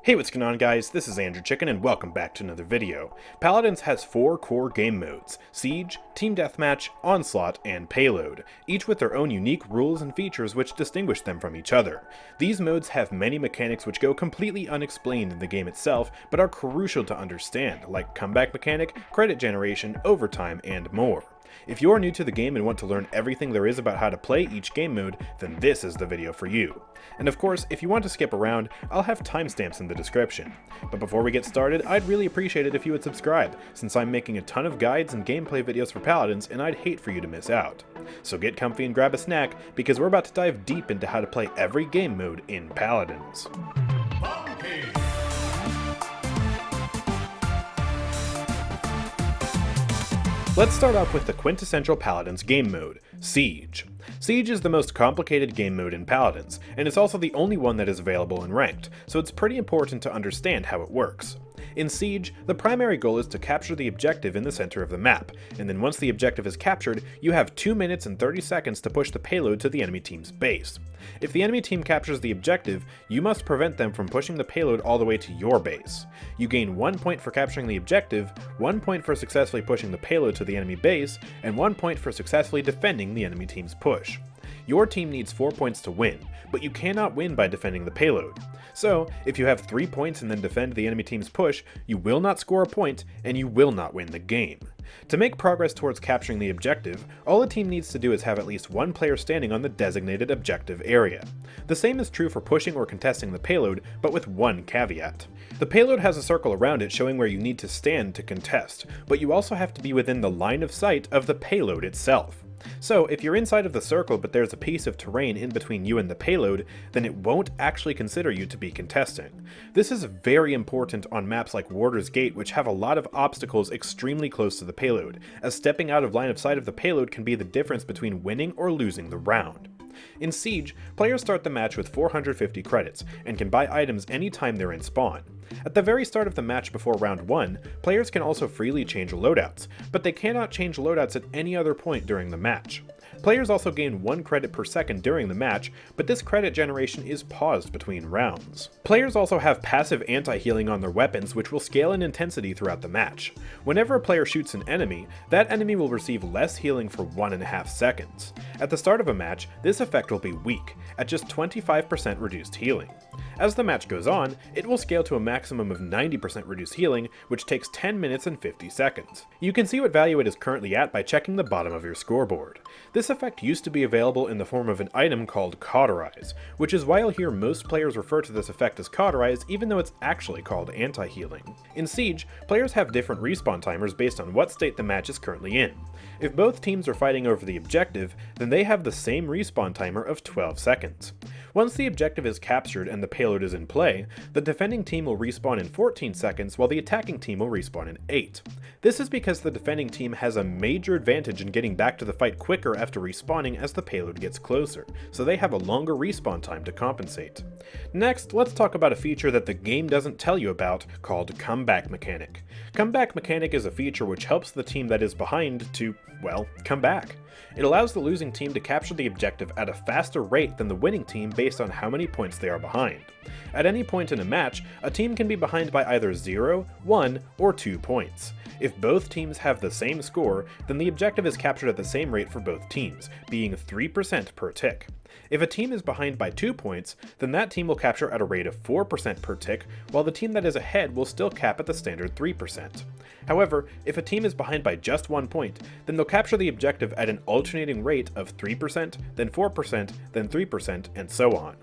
Hey, what's going on guys, this is AndrewChicken and welcome back to another video. Paladins has 4 core game modes: Siege, Team Deathmatch, Onslaught, and Payload, each with their own unique rules and features which distinguish them from each other. These modes have many mechanics which go completely unexplained in the game itself, but are crucial to understand, like comeback mechanic, credit generation, overtime, and more. If you're new to the game and want to learn everything there is about how to play each game mode, then this is the video for you. And of course, if you want to skip around, I'll have timestamps in the description. But before we get started, I'd really appreciate it if you would subscribe, since I'm making a ton of guides and gameplay videos for Paladins and I'd hate for you to miss out. So get comfy and grab a snack, because we're about to dive deep into how to play every game mode in Paladins. Let's start off with the quintessential Paladins game mode, Siege. Siege is the most complicated game mode in Paladins, and it's also the only one that is available in Ranked, so it's pretty important to understand how it works. In Siege, the primary goal is to capture the objective in the center of the map, and then once the objective is captured, you have 2 minutes and 30 seconds to push the payload to the enemy team's base. If the enemy team captures the objective, you must prevent them from pushing the payload all the way to your base. You gain 1 point for capturing the objective, 1 point for successfully pushing the payload to the enemy base, and 1 point for successfully defending the enemy team's push. Your team needs 4 points to win, but you cannot win by defending the payload. So, if you have 3 points and then defend the enemy team's push, you will not score a point, and you will not win the game. To make progress towards capturing the objective, all a team needs to do is have at least 1 player standing on the designated objective area. The same is true for pushing or contesting the payload, but with one caveat. The payload has a circle around it showing where you need to stand to contest, but you also have to be within the line of sight of the payload itself. So, if you're inside of the circle but there's a piece of terrain in between you and the payload, then it won't actually consider you to be contesting. This is very important on maps like Warder's Gate, which have a lot of obstacles extremely close to the payload, as stepping out of line of sight of the payload can be the difference between winning or losing the round. In Siege, players start the match with 450 credits, and can buy items anytime they're in spawn. At the very start of the match before round 1, players can also freely change loadouts, but they cannot change loadouts at any other point during the match. Players also gain 1 credit per second during the match, but this credit generation is paused between rounds. Players also have passive anti-healing on their weapons, which will scale in intensity throughout the match. Whenever a player shoots an enemy, that enemy will receive less healing for 1.5 seconds. At the start of a match, this effect will be weak, at just 25% reduced healing. As the match goes on, it will scale to a maximum of 90% reduced healing, which takes 10 minutes and 50 seconds. You can see what value it is currently at by checking the bottom of your scoreboard. This effect used to be available in the form of an item called Cauterize, which is why you'll hear most players refer to this effect as Cauterize even though it's actually called anti-healing. In Siege, players have different respawn timers based on what state the match is currently in. If both teams are fighting over the objective, then they have the same respawn timer of 12 seconds. Once the objective is captured and the payload is in play, the defending team will respawn in 14 seconds while the attacking team will respawn in 8. This is because the defending team has a major advantage in getting back to the fight quicker after respawning as the payload gets closer, so they have a longer respawn time to compensate. Next, let's talk about a feature that the game doesn't tell you about, called Comeback Mechanic. Comeback Mechanic is a feature which helps the team that is behind to, well, come back. It allows the losing team to capture the objective at a faster rate than the winning team based on how many points they are behind. At any point in a match, a team can be behind by either 0, 1, or 2 points. If both teams have the same score, then the objective is captured at the same rate for both teams, being 3% per tick. If a team is behind by 2 points, then that team will capture at a rate of 4% per tick, while the team that is ahead will still cap at the standard 3%. However, if a team is behind by just 1 point, then they'll capture the objective at an alternating rate of 3%, then 4%, then 3%, and so on.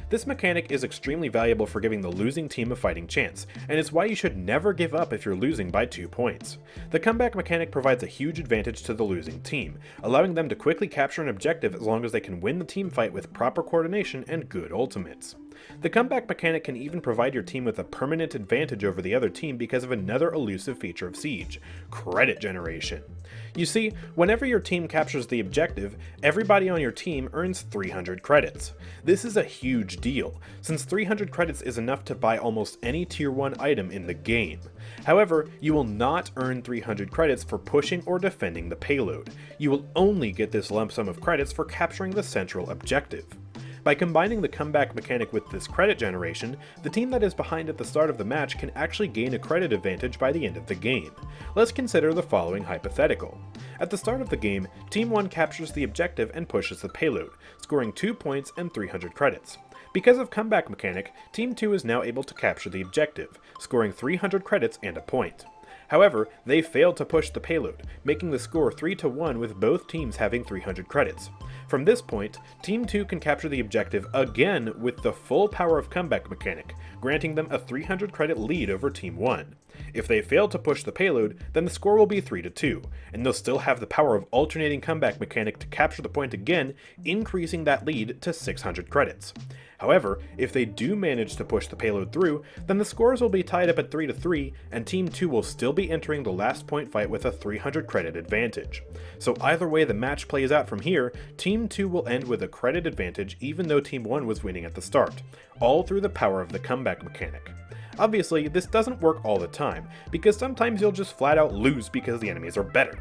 This mechanic is extremely valuable for giving the losing team a fighting chance, and it's why you should never give up if you're losing by 2 points. The comeback mechanic provides a huge advantage to the losing team, allowing them to quickly capture an objective as long as they can win the team fight with proper coordination and good ultimates. The comeback mechanic can even provide your team with a permanent advantage over the other team because of another elusive feature of Siege: credit generation. You see, whenever your team captures the objective, everybody on your team earns 300 credits. This is a huge deal, since 300 credits is enough to buy almost any tier 1 item in the game. However, you will not earn 300 credits for pushing or defending the payload. You will only get this lump sum of credits for capturing the central objective. By combining the comeback mechanic with this credit generation, the team that is behind at the start of the match can actually gain a credit advantage by the end of the game. Let's consider the following hypothetical. At the start of the game, Team 1 captures the objective and pushes the payload, scoring 2 points and 300 credits. Because of comeback mechanic, Team 2 is now able to capture the objective, scoring 300 credits and a point. However, they failed to push the payload, making the score 3-1 with both teams having 300 credits. From this point, Team 2 can capture the objective again with the full power of comeback mechanic, granting them a 300 credit lead over Team 1. If they fail to push the payload, then the score will be 3-2, and they'll still have the power of alternating comeback mechanic to capture the point again, increasing that lead to 600 credits. However, if they do manage to push the payload through, then the scores will be tied up at 3-3, and Team 2 will still be entering the last point fight with a 300 credit advantage. So either way the match plays out from here, Team 2 will end with a credit advantage even though Team 1 was winning at the start, all through the power of the comeback mechanic. Obviously, this doesn't work all the time, because sometimes you'll just flat out lose because the enemies are better.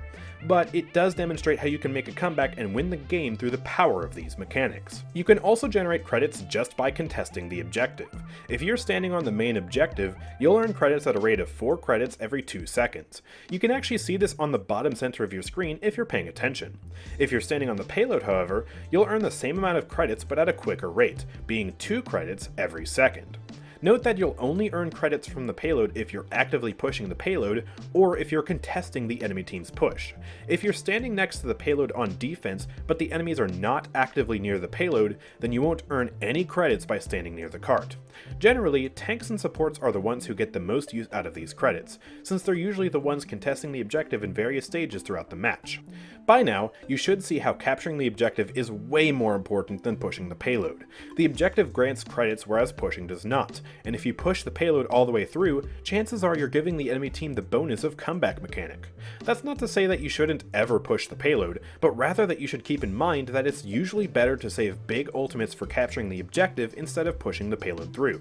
But it does demonstrate how you can make a comeback and win the game through the power of these mechanics. You can also generate credits just by contesting the objective. If you're standing on the main objective, you'll earn credits at a rate of 4 credits every 2 seconds. You can actually see this on the bottom center of your screen if you're paying attention. If you're standing on the payload, however, you'll earn the same amount of credits but at a quicker rate, being 2 credits every second. Note that you'll only earn credits from the payload if you're actively pushing the payload, or if you're contesting the enemy team's push. If you're standing next to the payload on defense, but the enemies are not actively near the payload, then you won't earn any credits by standing near the cart. Generally, tanks and supports are the ones who get the most use out of these credits, since they're usually the ones contesting the objective in various stages throughout the match. By now, you should see how capturing the objective is way more important than pushing the payload. The objective grants credits whereas pushing does not, and if you push the payload all the way through, chances are you're giving the enemy team the bonus of comeback mechanic. That's not to say that you shouldn't ever push the payload, but rather that you should keep in mind that it's usually better to save big ultimates for capturing the objective instead of pushing the payload through.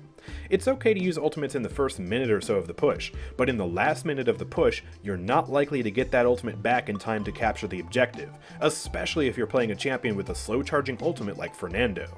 It's okay to use ultimates in the first minute or so of the push, but in the last minute of the push, you're not likely to get that ultimate back in time to capture the objective, especially if you're playing a champion with a slow charging ultimate like Fernando.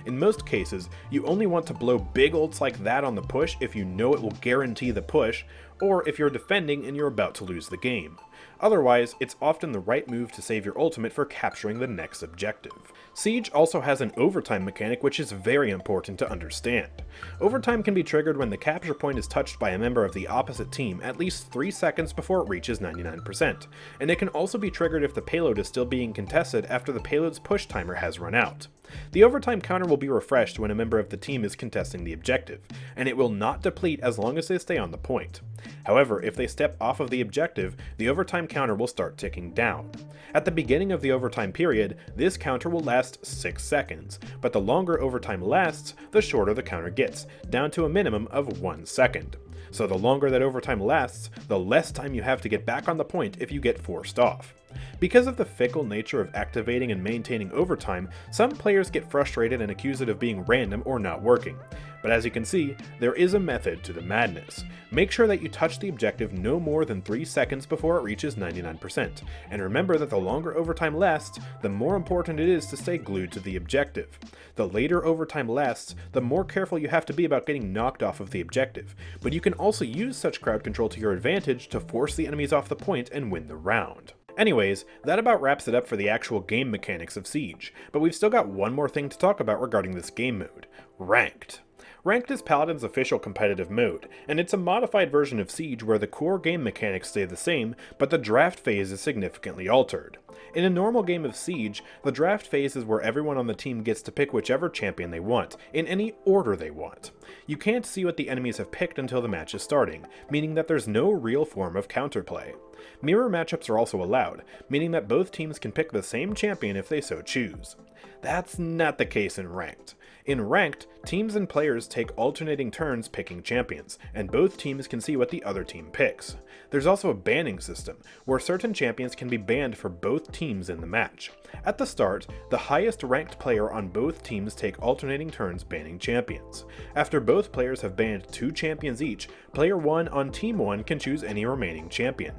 In most cases, you only want to blow big ults like that on the push if you know it will guarantee the push, or if you're defending and you're about to lose the game. Otherwise, it's often the right move to save your ultimate for capturing the next objective. Siege also has an overtime mechanic which is very important to understand. Overtime can be triggered when the capture point is touched by a member of the opposite team at least 3 seconds before it reaches 99%, and it can also be triggered if the payload is still being contested after the payload's push timer has run out. The overtime counter will be refreshed when a member of the team is contesting the objective, and it will not deplete as long as they stay on the point. However, if they step off of the objective, the overtime counter will start ticking down. At the beginning of the overtime period, this counter will last 6 seconds, but the longer overtime lasts, the shorter the counter gets, down to a minimum of 1 second. So the longer that overtime lasts, the less time you have to get back on the point if you get forced off. Because of the fickle nature of activating and maintaining overtime, some players get frustrated and accuse it of being random or not working. But as you can see, there is a method to the madness. Make sure that you touch the objective no more than 3 seconds before it reaches 99%, and remember that the longer overtime lasts, the more important it is to stay glued to the objective. The later overtime lasts, the more careful you have to be about getting knocked off of the objective, but you can also use such crowd control to your advantage to force the enemies off the point and win the round. Anyways, that about wraps it up for the actual game mechanics of Siege, but we've still got one more thing to talk about regarding this game mode: Ranked. Ranked is Paladins' official competitive mode, and it's a modified version of Siege where the core game mechanics stay the same, but the draft phase is significantly altered. In a normal game of Siege, the draft phase is where everyone on the team gets to pick whichever champion they want, in any order they want. You can't see what the enemies have picked until the match is starting, meaning that there's no real form of counterplay. Mirror matchups are also allowed, meaning that both teams can pick the same champion if they so choose. That's not the case in Ranked. In Ranked, teams and players take alternating turns picking champions, and both teams can see what the other team picks. There's also a banning system, where certain champions can be banned for both teams in the match. At the start, the highest ranked player on both teams take alternating turns banning champions. After both players have banned 2 champions each, player 1 on team 1 can choose any remaining champion.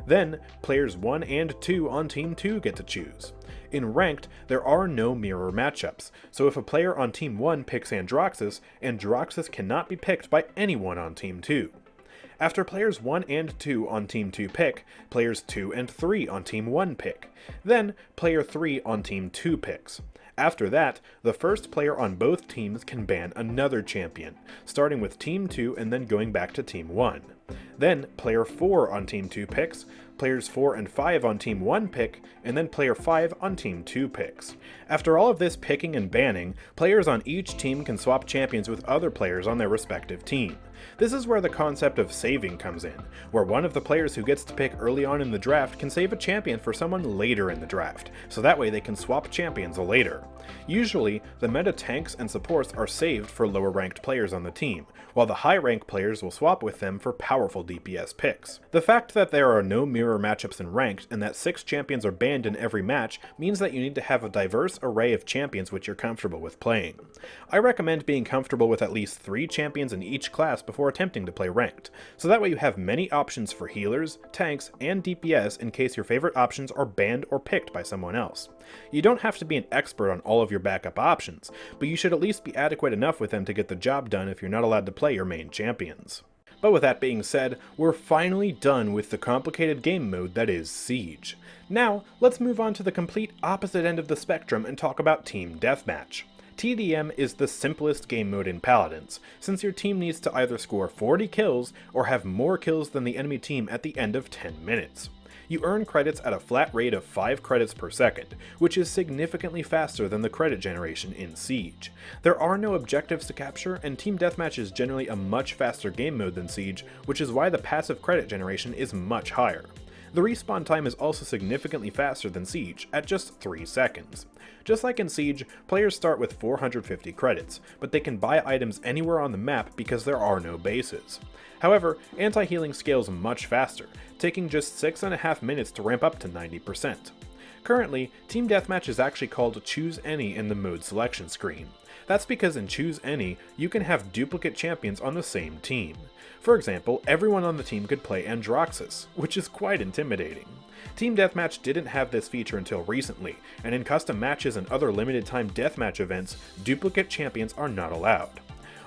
Then, players 1 and 2 on Team 2 get to choose. In Ranked, there are no mirror matchups, so if a player on Team 1 picks Androxus, Androxus cannot be picked by anyone on Team 2. After players 1 and 2 on Team 2 pick, players 2 and 3 on Team 1 pick. Then, player 3 on Team 2 picks. After that, the first player on both teams can ban another champion, starting with Team 2 and then going back to Team 1. Then, player 4 on Team 2 picks, players 4 and 5 on Team 1 pick, and then player 5 on Team 2 picks. After all of this picking and banning, players on each team can swap champions with other players on their respective team. This is where the concept of saving comes in, where one of the players who gets to pick early on in the draft can save a champion for someone later in the draft, so that way they can swap champions later. Usually, the meta tanks and supports are saved for lower ranked players on the team, while the high rank players will swap with them for powerful DPS picks. The fact that there are no mirror matchups in Ranked and that 6 champions are banned in every match means that you need to have a diverse array of champions which you're comfortable with playing. I recommend being comfortable with at least 3 champions in each class before attempting to play Ranked, so that way you have many options for healers, tanks, and DPS in case your favorite options are banned or picked by someone else. You don't have to be an expert on all of your backup options, but you should at least be adequate enough with them to get the job done if you're not allowed to play your main champions. But with that being said, we're finally done with the complicated game mode that is Siege. Now, let's move on to the complete opposite end of the spectrum and talk about Team Deathmatch. TDM is the simplest game mode in Paladins, since your team needs to either score 40 kills or have more kills than the enemy team at the end of 10 minutes. You earn credits at a flat rate of 5 credits per second, which is significantly faster than the credit generation in Siege. There are no objectives to capture, and Team Deathmatch is generally a much faster game mode than Siege, which is why the passive credit generation is much higher. The respawn time is also significantly faster than Siege, at just 3 seconds. Just like in Siege, players start with 450 credits, but they can buy items anywhere on the map because there are no bases. However, anti-healing scales much faster, taking just 6.5 minutes to ramp up to 90%. Currently, Team Deathmatch is actually called Choose Any in the mode selection screen. That's because in Choose Any, you can have duplicate champions on the same team. For example, everyone on the team could play Androxus, which is quite intimidating. Team Deathmatch didn't have this feature until recently, and in custom matches and other limited time deathmatch events, duplicate champions are not allowed.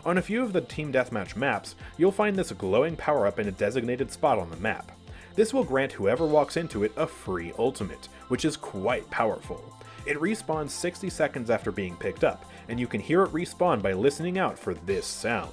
On a few of the Team Deathmatch maps, you'll find this glowing power-up in a designated spot on the map. This will grant whoever walks into it a free ultimate, which is quite powerful. It respawns 60 seconds after being picked up, and you can hear it respawn by listening out for this sound.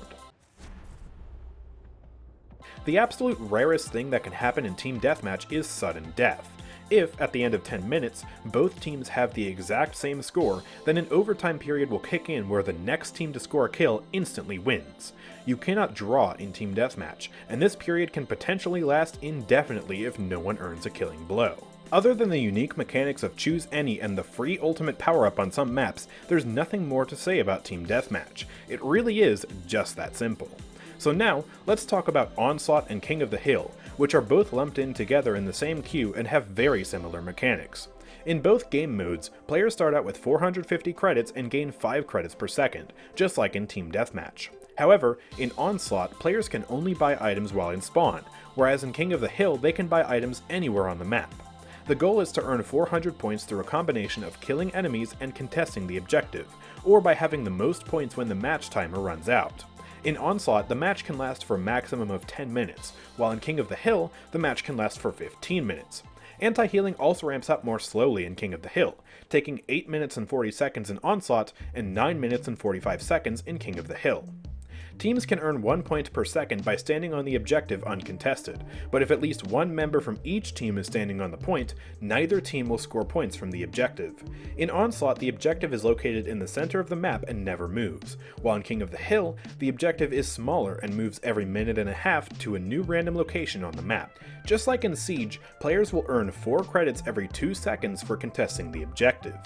The absolute rarest thing that can happen in Team Deathmatch is sudden death. If, at the end of 10 minutes, both teams have the exact same score, then an overtime period will kick in where the next team to score a kill instantly wins. You cannot draw in Team Deathmatch, and this period can potentially last indefinitely if no one earns a killing blow. Other than the unique mechanics of Choose Any and the free ultimate power-up on some maps, there's nothing more to say about Team Deathmatch. It really is just that simple. So now, let's talk about Onslaught and King of the Hill, which are both lumped in together in the same queue and have very similar mechanics. In both game modes, players start out with 450 credits and gain 5 credits per second, just like in Team Deathmatch. However, in Onslaught, players can only buy items while in spawn, whereas in King of the Hill they can buy items anywhere on the map. The goal is to earn 400 points through a combination of killing enemies and contesting the objective, or by having the most points when the match timer runs out. In Onslaught, the match can last for a maximum of 10 minutes, while in King of the Hill, the match can last for 15 minutes. Anti-healing also ramps up more slowly in King of the Hill, taking 8 minutes and 40 seconds in Onslaught and 9 minutes and 45 seconds in King of the Hill. Teams can earn 1 point per second by standing on the objective uncontested, but if at least one member from each team is standing on the point, neither team will score points from the objective. In Onslaught, the objective is located in the center of the map and never moves, while in King of the Hill, the objective is smaller and moves every minute and a half to a new random location on the map. Just like in Siege, players will earn 4 credits every 2 seconds for contesting the objective.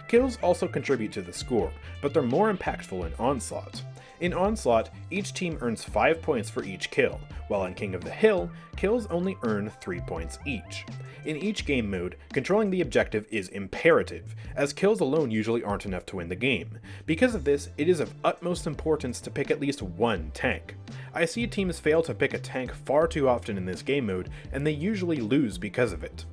Kills also contribute to the score, but they're more impactful in Onslaught. In Onslaught, each team earns 5 points for each kill, while in King of the Hill, kills only earn 3 points each. In each game mode, controlling the objective is imperative, as kills alone usually aren't enough to win the game. Because of this, it is of utmost importance to pick at least one tank. I see teams fail to pick a tank far too often in this game mode, and they usually lose because of it.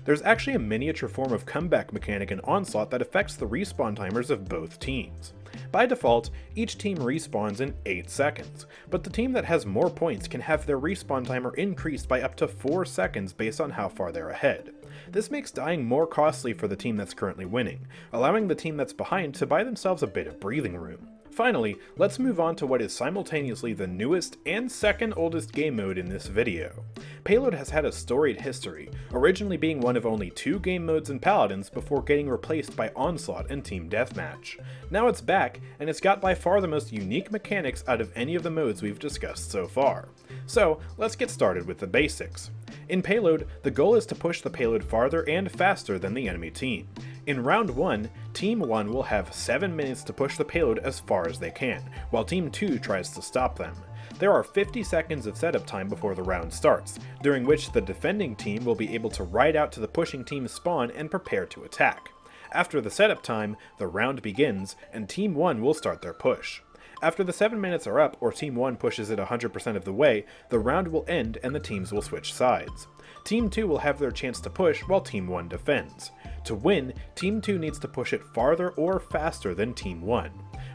There's actually a miniature form of comeback mechanic in Onslaught that affects the respawn timers of both teams. By default, each team respawns in 8 seconds, but the team that has more points can have their respawn timer increased by up to 4 seconds based on how far they're ahead. This makes dying more costly for the team that's currently winning, allowing the team that's behind to buy themselves a bit of breathing room. Finally, let's move on to what is simultaneously the newest and second oldest game mode in this video. Payload has had a storied history, originally being one of only 2 game modes in Paladins before getting replaced by Onslaught and Team Deathmatch. Now it's back, and it's got by far the most unique mechanics out of any of the modes we've discussed so far. So, let's get started with the basics. In Payload, the goal is to push the payload farther and faster than the enemy team. In round 1, Team 1 will have 7 minutes to push the payload as far as they can, while Team 2 tries to stop them. There are 50 seconds of setup time before the round starts, during which the defending team will be able to ride out to the pushing team's spawn and prepare to attack. After the setup time, the round begins, and Team 1 will start their push. After the 7 minutes are up, or Team 1 pushes it 100% of the way, the round will end and the teams will switch sides. Team 2 will have their chance to push while Team 1 defends. To win, Team 2 needs to push it farther or faster than Team 1.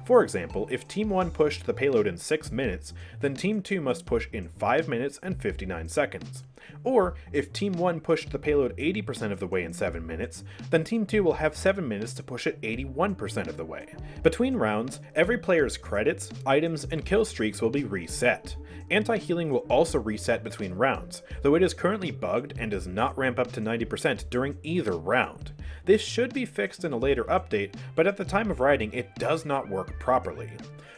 For example, if Team 1 pushed the payload in 6 minutes, then Team 2 must push in 5 minutes and 59 seconds. Or, if Team 1 pushed the payload 80% of the way in 7 minutes, then Team 2 will have 7 minutes to push it 81% of the way. Between rounds, every player's credits, items, and kill streaks will be reset. Anti-healing will also reset between rounds, though it is currently bugged and does not ramp up to 90% during either round. This should be fixed in a later update, but at the time of writing it does not work properly.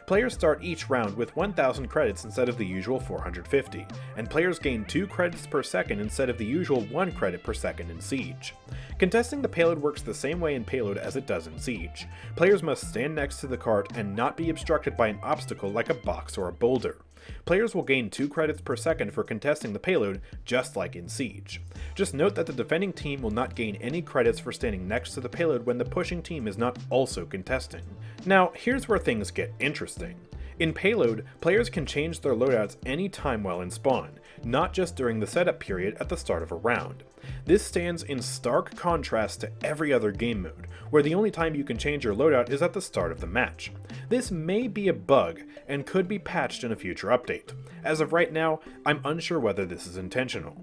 Players start each round with 1000 credits instead of the usual 450, and players gain 2 credits per second instead of the usual 1 credit per second in Siege. Contesting the payload works the same way in Payload as it does in Siege. Players must stand next to the cart and not be obstructed by an obstacle like a box or a boulder. Players will gain 2 credits per second for contesting the payload, just like in Siege. Just note that the defending team will not gain any credits for standing next to the payload when the pushing team is not also contesting. Now, here's where things get interesting. In Payload, players can change their loadouts any time while in spawn, not just during the setup period at the start of a round. This stands in stark contrast to every other game mode, where the only time you can change your loadout is at the start of the match. This may be a bug, and could be patched in a future update. As of right now, I'm unsure whether this is intentional.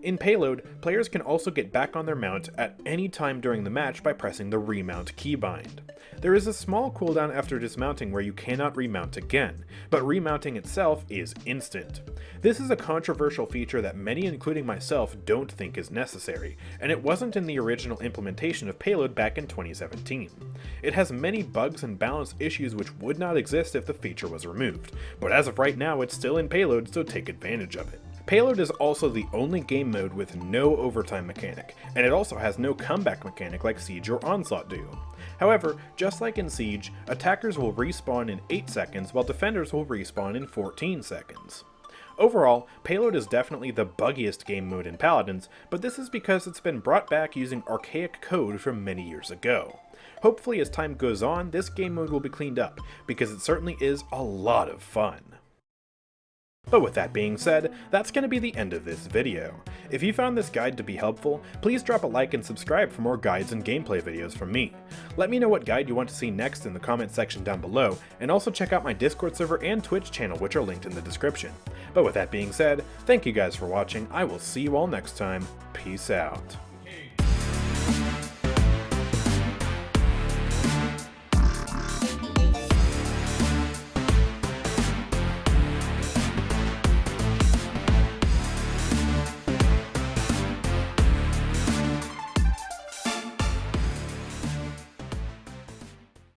In Payload, players can also get back on their mount at any time during the match by pressing the remount keybind. There is a small cooldown after dismounting where you cannot remount again, but remounting itself is instant. This is a controversial feature that many, including myself, don't think is necessary, and it wasn't in the original implementation of Payload back in 2017. It has many bugs and balance issues which would not exist if the feature was removed, but as of right now it's still in Payload, so take advantage of it. Payload is also the only game mode with no overtime mechanic, and it also has no comeback mechanic like Siege or Onslaught do. However, just like in Siege, attackers will respawn in 8 seconds while defenders will respawn in 14 seconds. Overall, Payload is definitely the buggiest game mode in Paladins, but this is because it's been brought back using archaic code from many years ago. Hopefully as time goes on, this game mode will be cleaned up, because it certainly is a lot of fun. But with that being said, that's going to be the end of this video. If you found this guide to be helpful, please drop a like and subscribe for more guides and gameplay videos from me. Let me know what guide you want to see next in the comment section down below, and also check out my Discord server and Twitch channel, which are linked in the description. But with that being said, thank you guys for watching, I will see you all next time, peace out.